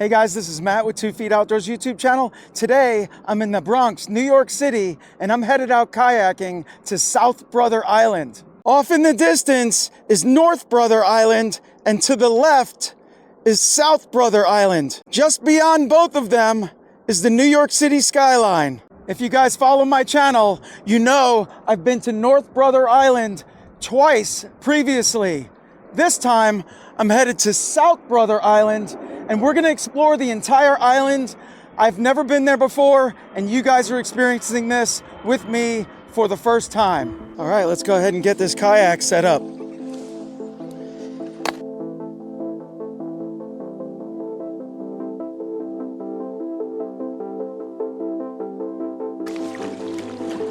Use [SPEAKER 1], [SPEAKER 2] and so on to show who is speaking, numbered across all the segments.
[SPEAKER 1] Hey guys, this is Matt with 2 Feet Outdoors YouTube channel. Today, I'm in the Bronx, New York City, and I'm headed out kayaking to South Brother Island. Off in the distance is North Brother Island, and to the left is South Brother Island. Just beyond both of them is the New York City skyline. If you guys follow my channel, you know I've been to North Brother Island twice previously. This time, I'm headed to South Brother Island, and we're gonna explore the entire island. I've never been there before, and you guys are experiencing this with me for the first time. All right, let's go ahead and get this kayak set up.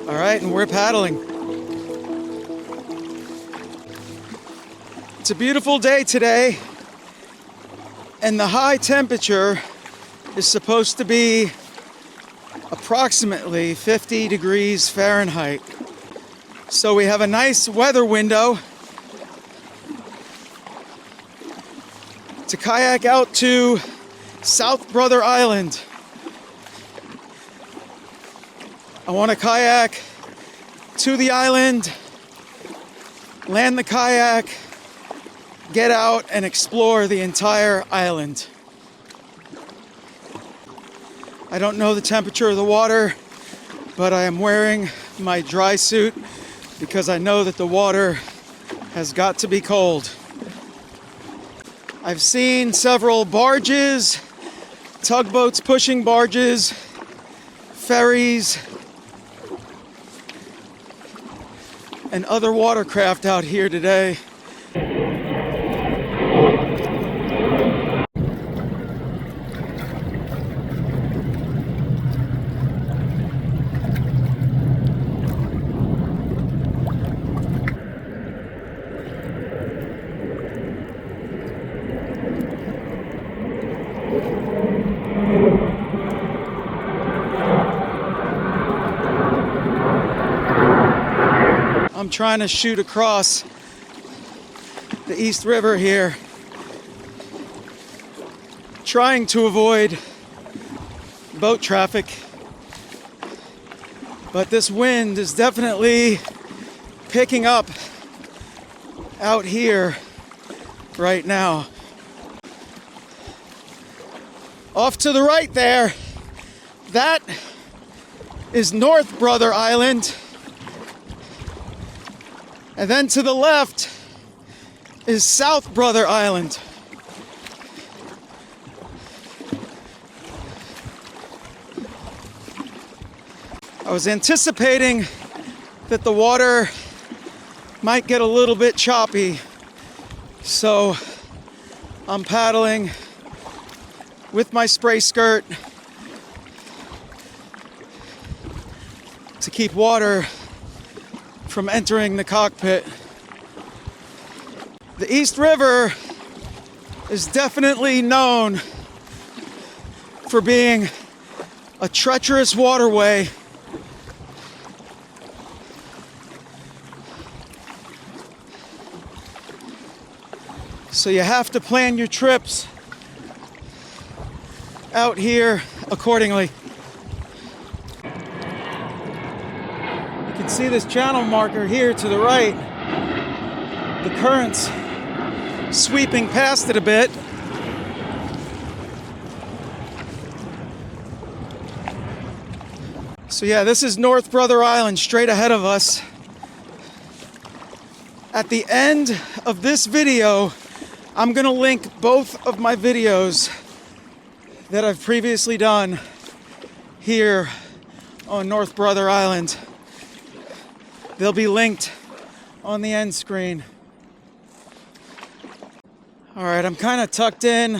[SPEAKER 1] All right, and we're paddling. It's a beautiful day today, and the high temperature is supposed to be approximately 50 degrees Fahrenheit. So we have a nice weather window to kayak out to South Brother Island. I want to kayak to the island, land the kayak, get out and explore the entire island. I don't know the temperature of the water, but I am wearing my dry suit because I know that the water has got to be cold. I've seen several barges, tugboats pushing barges, ferries, and other watercraft out here today. I'm trying to shoot across the East River here, trying to avoid boat traffic, but this wind is definitely picking up out here right now. Off to the right there, that is North Brother Island. And then to the left is South Brother Island. I was anticipating that the water might get a little bit choppy, so I'm paddling with my spray skirt to keep water from entering the cockpit. The East River is definitely known for being a treacherous waterway. So you have to plan your trips out here accordingly. You can see this channel marker here to the right. The current's sweeping past it a bit. So yeah, this is North Brother Island straight ahead of us. At the end of this video, I'm gonna link both of my videos that I've previously done here on North Brother Island. They'll be linked on the end screen. All right, I'm kind of tucked in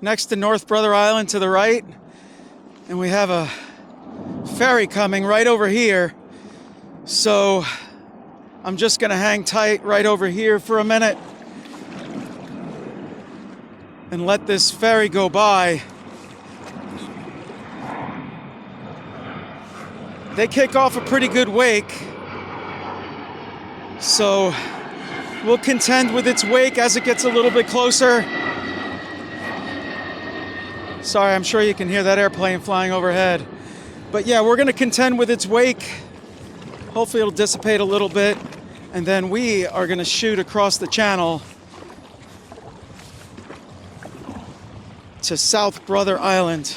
[SPEAKER 1] next to North Brother Island to the right, and we have a ferry coming right over here. So I'm just gonna hang tight right over here for a minute and let this ferry go by. They kick off a pretty good wake, so we'll contend with its wake as it gets a little bit closer. Sorry, I'm sure you can hear that airplane flying overhead. But yeah, we're gonna contend with its wake. Hopefully it'll dissipate a little bit. And then we are gonna shoot across the channel to South Brother Island.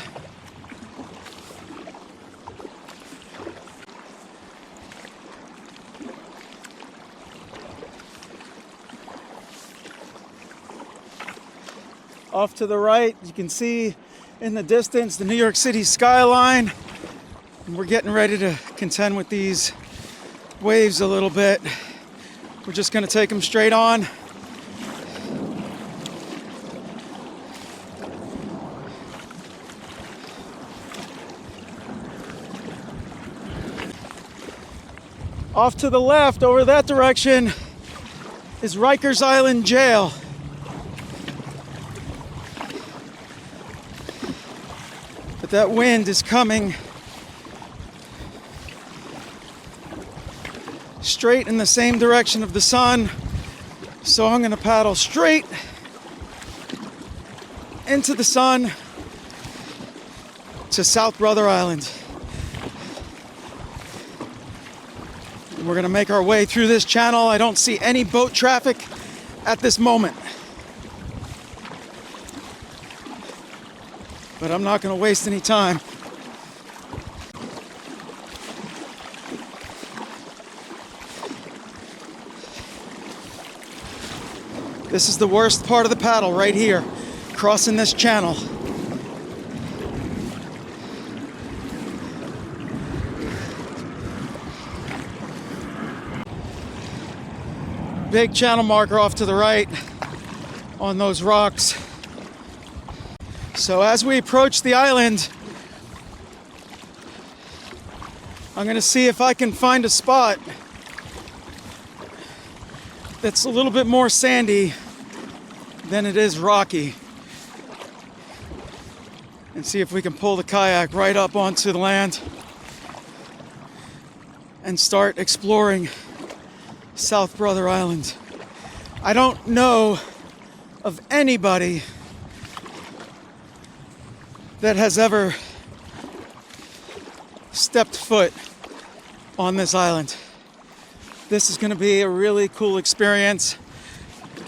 [SPEAKER 1] Off to the right, you can see in the distance the New York City skyline. And we're getting ready to contend with these waves a little bit. We're just gonna take them straight on. Off to the left, over that direction, is Rikers Island Jail. But that wind is coming straight in the same direction of the sun. So I'm gonna paddle straight into the sun to South Brother Island. We're gonna make our way through this channel. I don't see any boat traffic at this moment. But I'm not gonna waste any time. This is the worst part of the paddle right here, crossing this channel. Big channel marker off to the right on those rocks. So as we approach the island, I'm gonna see if I can find a spot that's a little bit more sandy than it is rocky. And see if we can pull the kayak right up onto the land and start exploring South Brother Island. I don't know of anybody that has ever stepped foot on this island. This is going to be a really cool experience.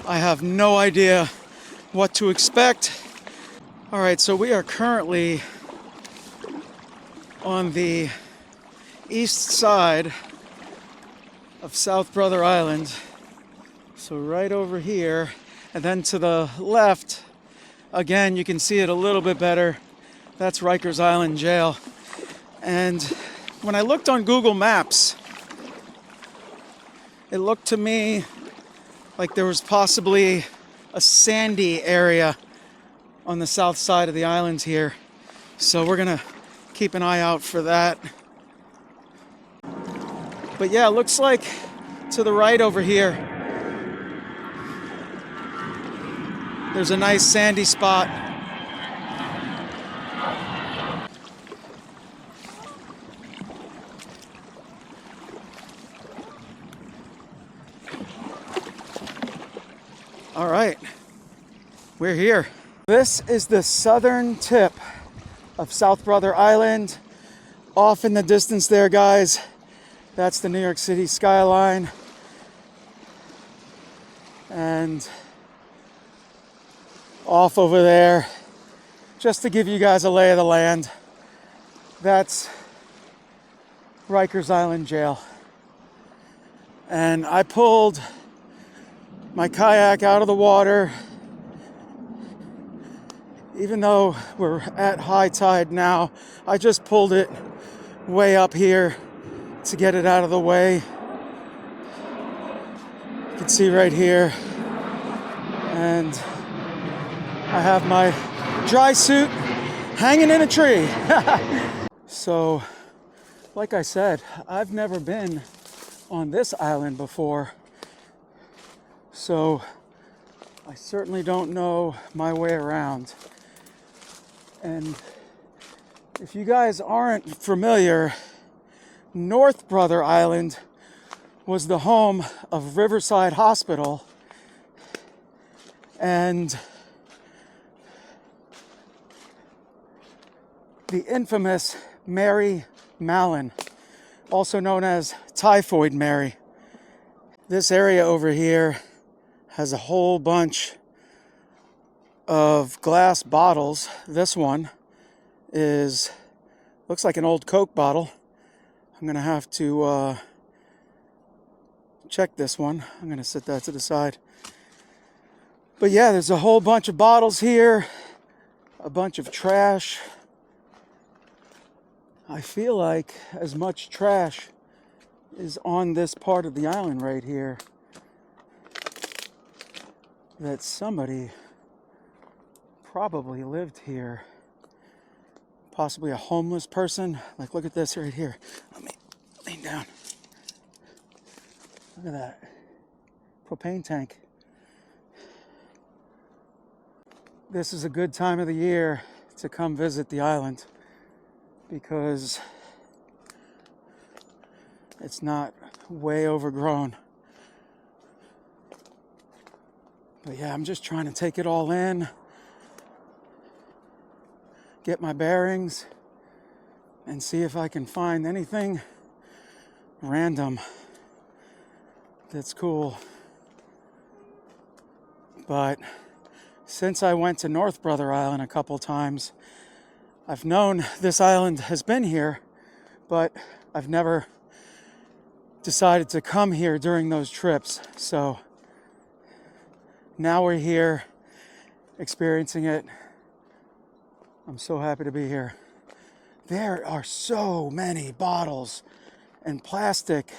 [SPEAKER 1] I have no idea what to expect. All right, so we are currently on the east side of South Brother Island. So right over here, and then to the left, again, you can see it a little bit better. That's Rikers Island Jail. And when I looked on Google Maps, it looked to me like there was possibly a sandy area on the south side of the island here. So we're gonna keep an eye out for that. But yeah, it looks like to the right over here, there's a nice sandy spot. All right, we're here. This is the southern tip of South Brother Island. Off in the distance there, guys, that's the New York City skyline. And off over there, just to give you guys a lay of the land, that's Rikers Island Jail. And I pulled my kayak out of the water. Even though we're at high tide now, I just pulled it way up here to get it out of the way. You can see right here. And I have my dry suit hanging in a tree. So, like I said, I've never been on this island before. So, I certainly don't know my way around. And if you guys aren't familiar, North Brother Island was the home of Riverside Hospital. And the infamous Mary Mallon, also known as Typhoid Mary. This area over here has a whole bunch of glass bottles. This one looks like an old Coke bottle. I'm gonna have to check this one. I'm gonna set that to the side. But yeah, there's a whole bunch of bottles here, a bunch of trash. I feel like as much trash is on this part of the island right here that somebody probably lived here. Possibly a homeless person. Like, look at this right here. Let me lean down. Look at that. Propane tank. This is a good time of the year to come visit the island because it's not way overgrown. But yeah, I'm just trying to take it all in, get my bearings, and see if I can find anything random that's cool. But since I went to North Brother Island a couple times, I've known this island has been here, but I've never decided to come here during those trips. So now we're here, experiencing it. I'm so happy to be here. There are so many bottles and plastic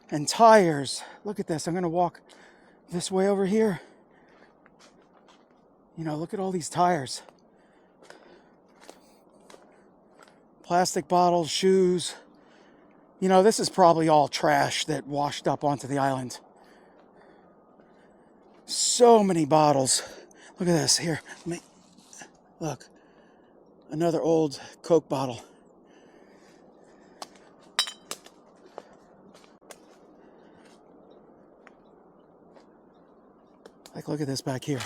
[SPEAKER 1] and tires. Look at this. I'm going to walk this way over here. You know, look at all these tires. Plastic bottles, shoes. You know, this is probably all trash that washed up onto the island. So many bottles. Look at this. Here, look. Another old Coke bottle. Like, look at this back here.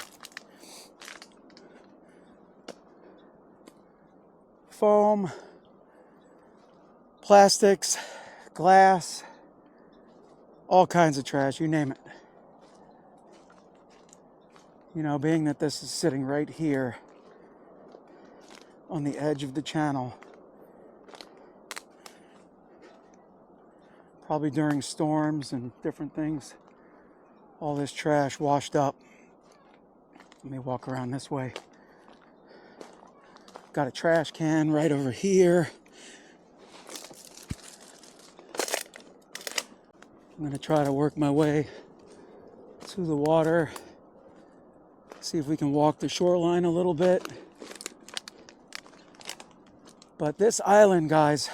[SPEAKER 1] Foam, plastics, glass, all kinds of trash, you name it. You know, being that this is sitting right here on the edge of the channel, probably during storms and different things, all this trash washed up. Let me walk around this way. Got a trash can right over here. I'm going to try to work my way to the water. See if we can walk the shoreline a little bit. But this island, guys,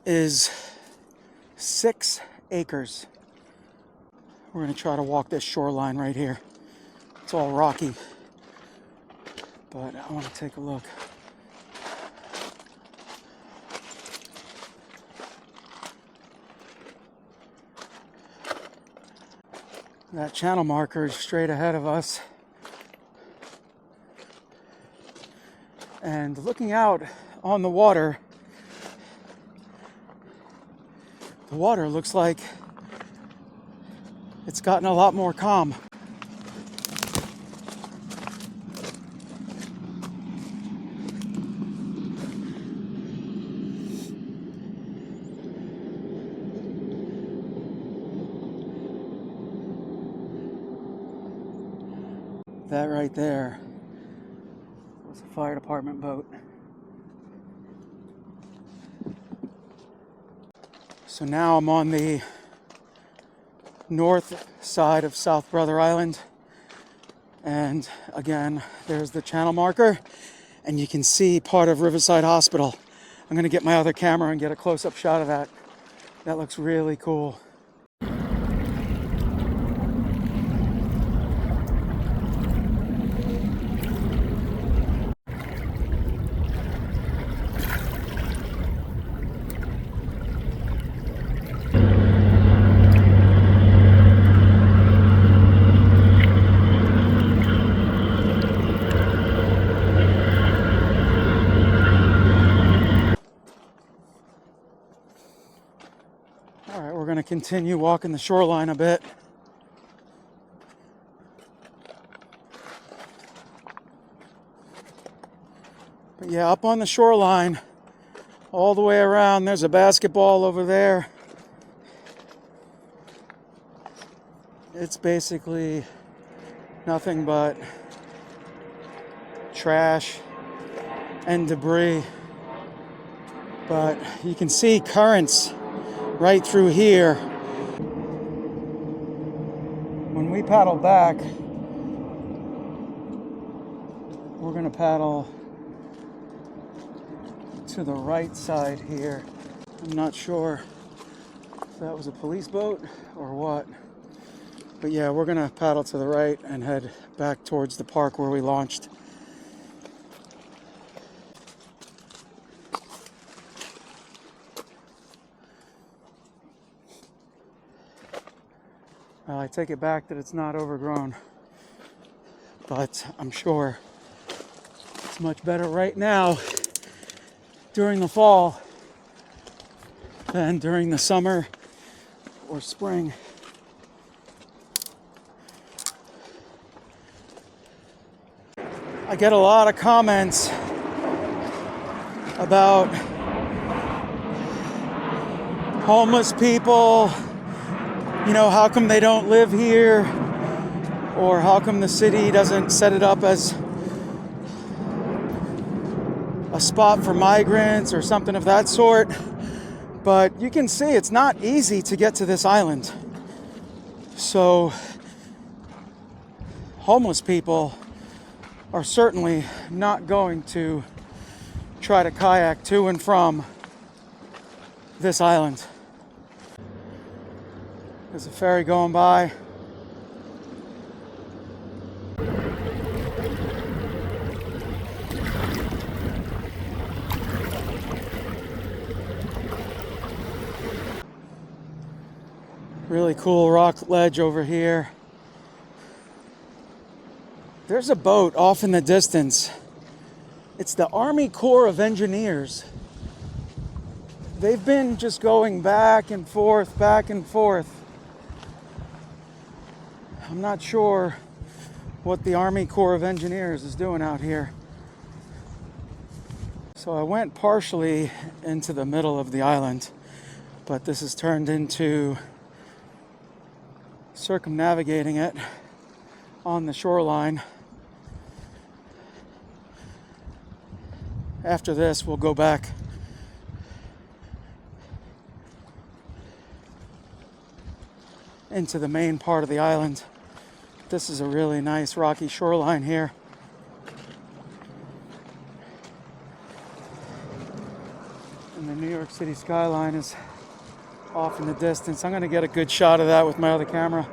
[SPEAKER 1] is 6 acres. We're going to try to walk this shoreline right here. It's all rocky. But I want to take a look. That channel marker is straight ahead of us. And looking out on the water looks like it's gotten a lot more calm. That right there was a fire department boat. So now I'm on the north side of South Brother Island. And again, there's the channel marker. And you can see part of Riverside Hospital. I'm going to get my other camera and get a close-up shot of that. That looks really cool. to continue walking the shoreline a bit. But yeah, up on the shoreline, all the way around, there's a basketball over there. It's basically nothing but trash and debris. But you can see currents right through here. When we paddle back, we're going to paddle to the right side here. I'm not sure if that was a police boat or what. But yeah, we're gonna paddle to the right and head back towards the park where we launched. Well, I take it back that it's not overgrown, but I'm sure it's much better right now during the fall than during the summer or spring. I get a lot of comments about homeless people, you know, how come they don't live here, or how come the city doesn't set it up as a spot for migrants or something of that sort. But you can see it's not easy to get to this island. So homeless people are certainly not going to try to kayak to and from this island. There's a ferry going by. Really cool rock ledge over here. There's a boat off in the distance. It's the Army Corps of Engineers. They've been just going back and forth, back and forth. I'm not sure what the Army Corps of Engineers is doing out here. So I went partially into the middle of the island, but this has turned into circumnavigating it on the shoreline. After this, we'll go back into the main part of the island. This is a really nice rocky shoreline here. And the New York City skyline is off in the distance. I'm going to get a good shot of that with my other camera.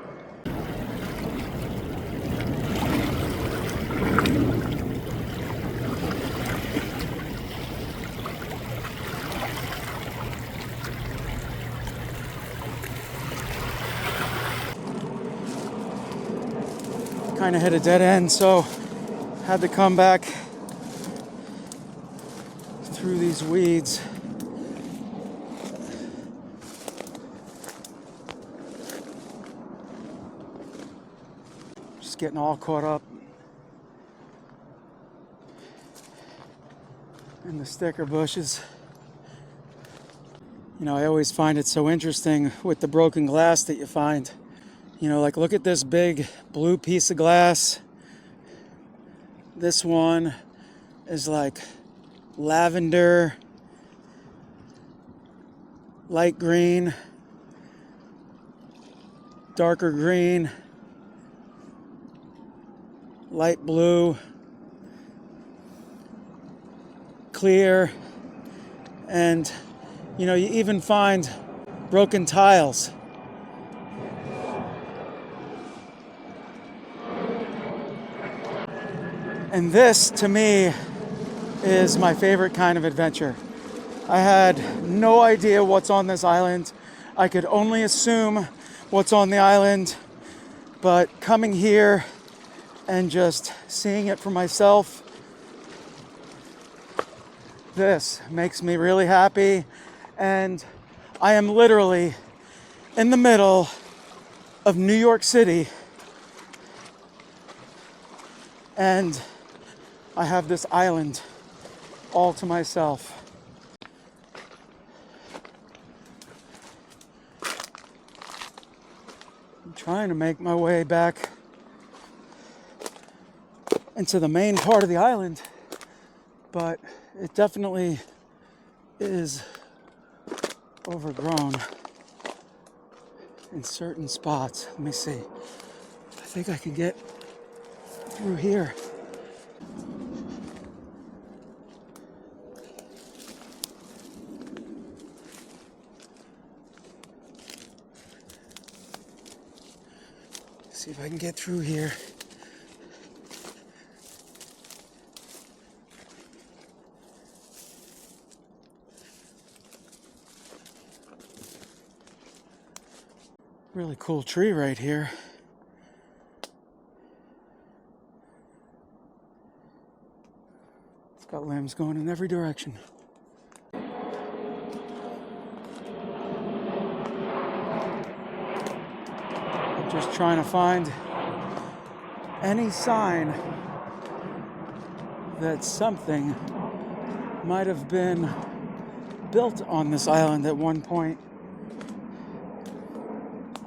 [SPEAKER 1] Kind of hit a dead end, so had to come back through these weeds. Just getting all caught up in the sticker bushes. You know, I always find it so interesting with the broken glass that you find. You know, like look at this big blue piece of glass. This one is like lavender, light green, darker green, light blue, clear, and you know, you even find broken tiles. And this, to me, is my favorite kind of adventure. I had no idea what's on this island. I could only assume what's on the island, but coming here and just seeing it for myself, this makes me really happy. And I am literally in the middle of New York City, and I have this island all to myself. I'm trying to make my way back into the main part of the island, but it definitely is overgrown in certain spots. Let me see. I think I can get through here. See if I can get through here. Really cool tree right here. It's got limbs going in every direction. I'm just trying to find any sign that something might have been built on this island at one point.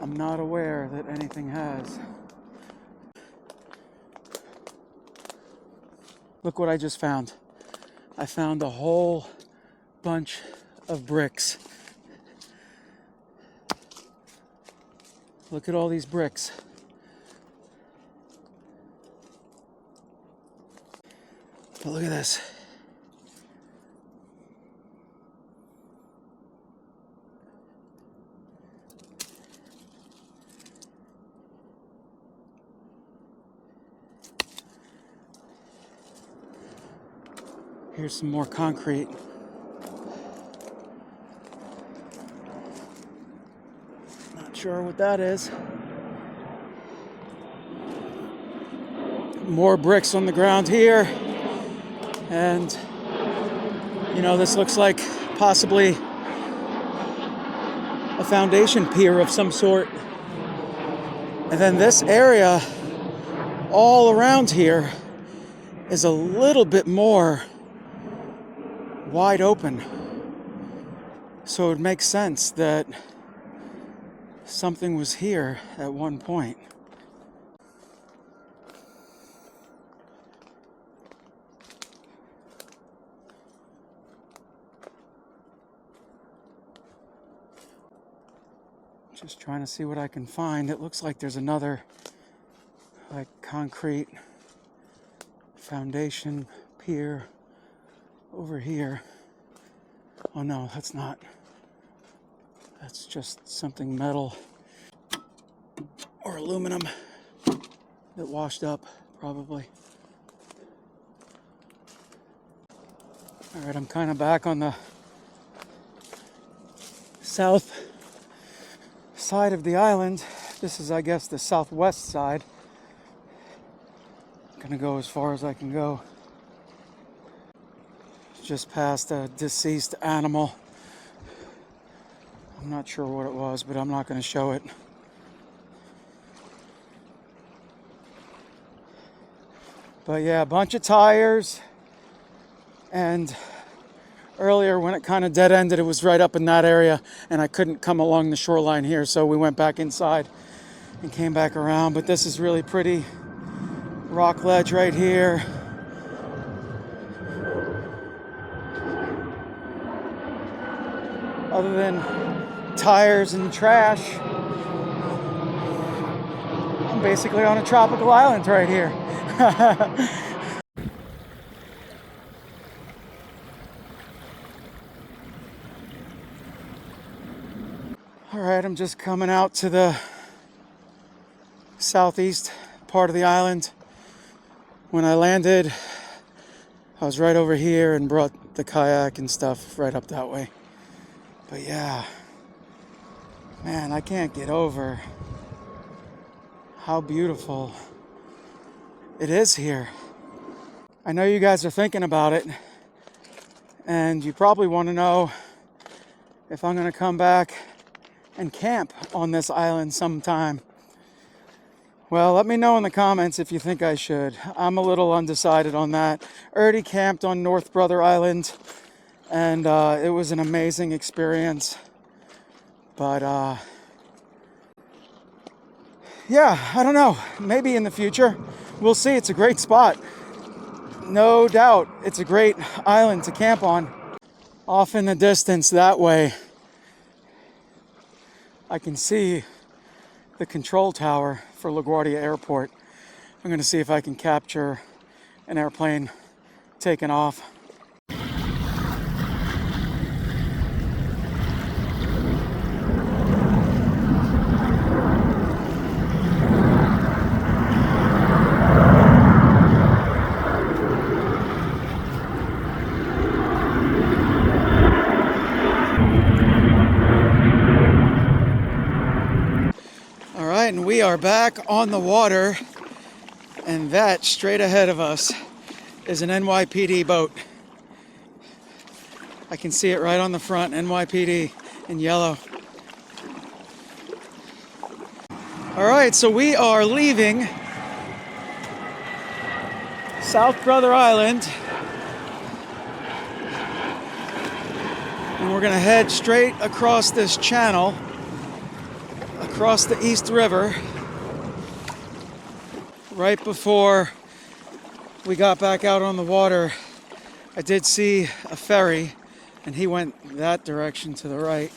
[SPEAKER 1] I'm not aware that anything has. Look what I just found. I found a whole bunch of bricks. Look at all these bricks. But look at this. Here's some more concrete. Not sure what that is. More bricks on the ground here. And, you know, this looks like possibly a foundation pier of some sort. And then this area all around here is a little bit more wide open. So it makes sense that something was here at one point. Just trying to see what I can find. It looks like there's another like concrete foundation pier over here. Oh no, that's not. That's just something metal or aluminum that washed up, probably. All right, I'm kind of back on the south side of the island. This is, I guess, the southwest side. I'm gonna go as far as I can go. Just past a deceased animal. I'm not sure what it was, but I'm not going to show it. But yeah, a bunch of tires. And earlier when it kind of dead ended, it was right up in that area, and I couldn't come along the shoreline here, so we went back inside and came back around. But this is really pretty rock ledge right here. Other than tires and trash, I'm basically on a tropical island right here. All right, I'm just coming out to the southeast part of the island. When I landed, I was right over here and brought the kayak and stuff right up that way. But yeah, man, I can't get over how beautiful it is here. I know you guys are thinking about it, and you probably want to know if I'm going to come back and camp on this island sometime. Well, let me know in the comments if you think I should. I'm a little undecided on that. Already camped on North Brother Island, and it was an amazing experience. But yeah, I don't know. Maybe in the future. We'll see. It's a great spot. No doubt it's a great island to camp on. Off in the distance that way, I can see the control tower for LaGuardia Airport. I'm going to see if I can capture an airplane taking off. And we are back on the water, and that straight ahead of us is an NYPD boat. I can see it right on the front, NYPD in yellow. All right, so we are leaving South Brother Island, and we're gonna head straight across this channel, across the East River. Right before we got back out on the water, I did see a ferry, and he went that direction to the right.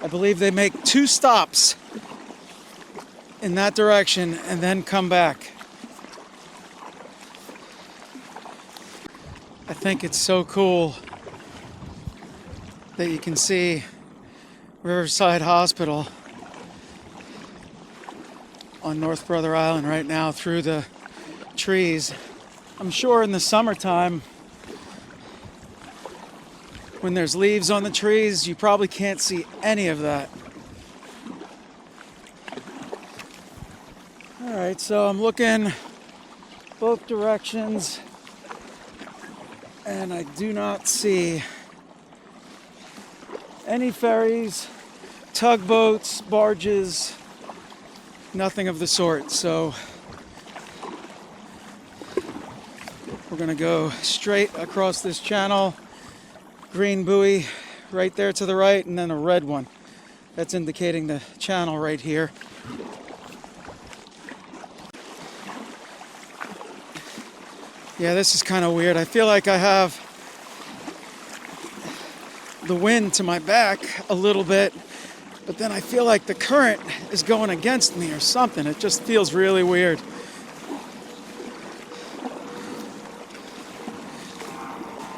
[SPEAKER 1] I believe they make 2 stops in that direction and then come back. I think it's so cool that you can see Riverside Hospital on North Brother Island right now through the trees. I'm sure in the summertime, when there's leaves on the trees, you probably can't see any of that. All right, so I'm looking both directions, and I do not see any ferries, tugboats, barges, nothing of the sort. So we're gonna go straight across this channel. Green buoy right there to the right, and then a red one. That's indicating the channel right here. Yeah, this is kind of weird. I feel like I have the wind to my back a little bit, but then I feel like the current is going against me or something. It just feels really weird.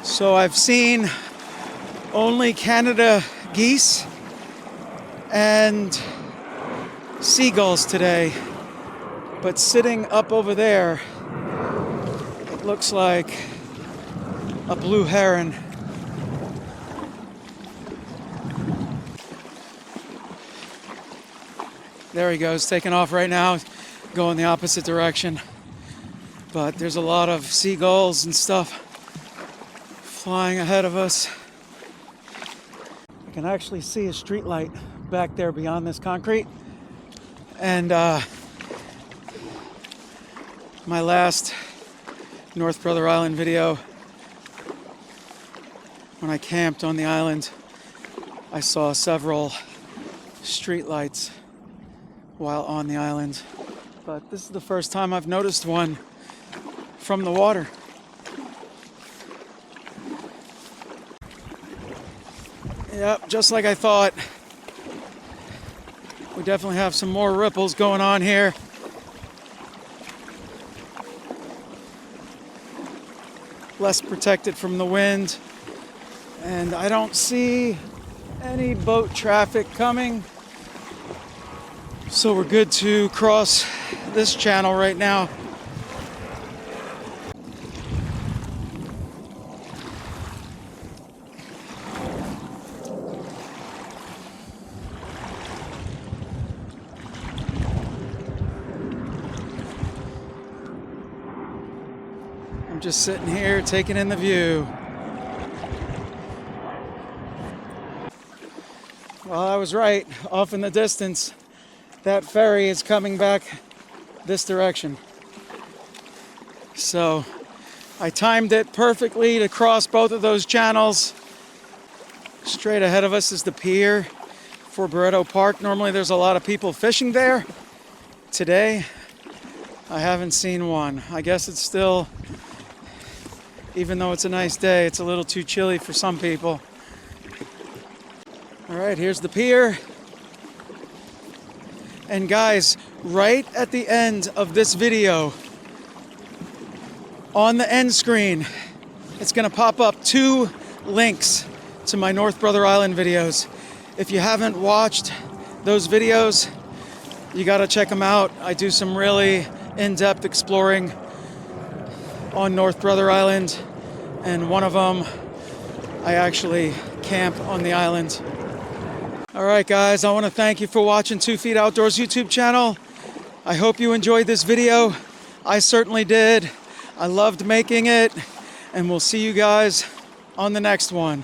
[SPEAKER 1] So I've seen only Canada geese and seagulls today, but sitting up over there, it looks like a blue heron. There he goes, taking off right now, going the opposite direction. But there's a lot of seagulls and stuff flying ahead of us. I can actually see a street light back there beyond this concrete. And my last North Brother Island video, when I camped on the island, I saw several street lights while on the island, but this is the first time I've noticed one from the water. Yep, just like I thought. We definitely have some more ripples going on here. Less protected from the wind, and I don't see any boat traffic coming. So we're good to cross this channel right now. I'm just sitting here taking in the view. Well, I was right. Off in the distance, that ferry is coming back this direction. So I timed it perfectly to cross both of those channels. Straight ahead of us is the pier for Barretto Park. Normally there's a lot of people fishing there. Today, I haven't seen one. I guess it's still, even though it's a nice day, it's a little too chilly for some people. All right, here's the pier. And guys, right at the end of this video, on the end screen, it's gonna pop up 2 links to my North Brother Island videos. If you haven't watched those videos, you gotta check them out. I do some really in-depth exploring on North Brother Island, and one of them, I actually camp on the island. All right, guys, I want to thank you for watching 2 Feet Outdoors YouTube channel. I hope you enjoyed this video. I certainly did. I loved making it, and we'll see you guys on the next one.